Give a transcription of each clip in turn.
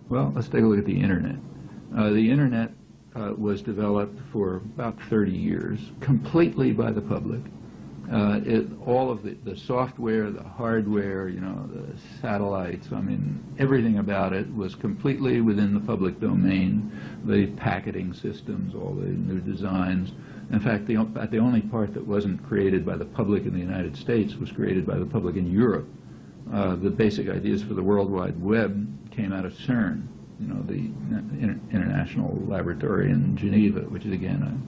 Well, let's take a look at the Internet. The Internet was developed for about 30 years, completely by the public. All of the software, the hardware, the satellites, I mean, everything about it was completely within the public domain. The packeting systems, all the new designs. In fact, the only part that wasn't created by the public in the United States was created by the public in Europe. The basic ideas for the World Wide Web came out of CERN, the International Laboratory in Geneva, which is again an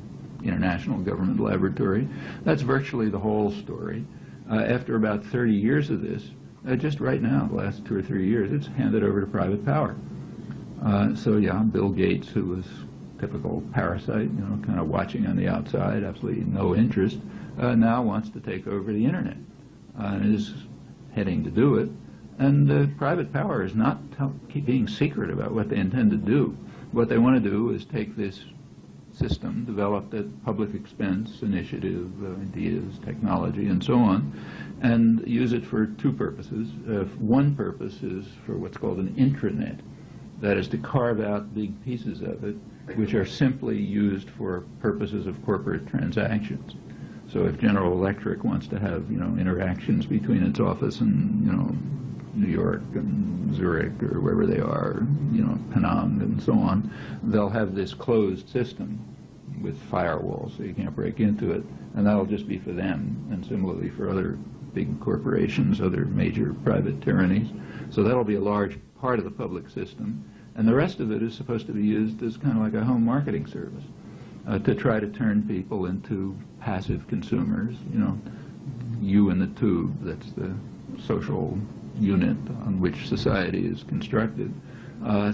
international government laboratory. That's virtually the whole story. After about 30 years of this, just right now, the last 2 or 3 years, it's handed over to private power. So yeah, Bill Gates, who was typical parasite, kind of watching on the outside, absolutely no interest, now wants to take over the Internet and is heading to do it. And private power is not being secret about what they intend to do. What they want to do is take this system developed at public expense, initiative, ideas, technology, and so on, and use it for two purposes. One purpose is for what's called an intranet. That is to carve out big pieces of it, which are simply used for purposes of corporate transactions. So if General Electric wants to have, interactions between its office and, New York and Zurich or wherever they are, Penang and so on, they'll have this closed system with firewalls so you can't break into it, and that'll just be for them, and similarly for other big corporations, other major private tyrannies. So that'll be a large part of the public system, and the rest of it is supposed to be used as kind of like a home marketing service to try to turn people into passive consumers, you in the tube, that's the social unit on which society is constructed.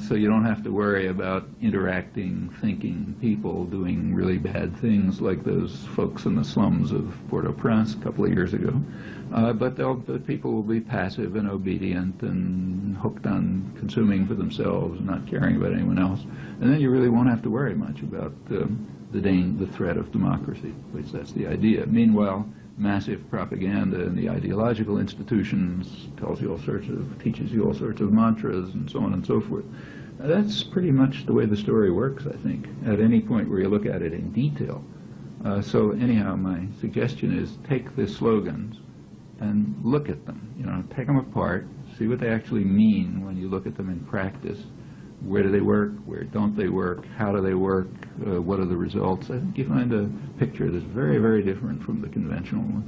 So you don't have to worry about interacting, thinking people doing really bad things like those folks in the slums of Port-au-Prince a couple of years ago. But the people will be passive and obedient and hooked on consuming for themselves and not caring about anyone else. And then you really won't have to worry much about the threat of democracy, at least that's the idea. Meanwhile, massive propaganda in the ideological institutions teaches you all sorts of mantras and so on and so forth. That's pretty much the way the story works, I think, at any point where you look at it in detail. So anyhow, my suggestion is take the slogans and look at them, take them apart, see what they actually mean when you look at them in practice. Where do they work? Where don't they work? How do they work? What are the results? I think you find a picture that's very, very different from the conventional one.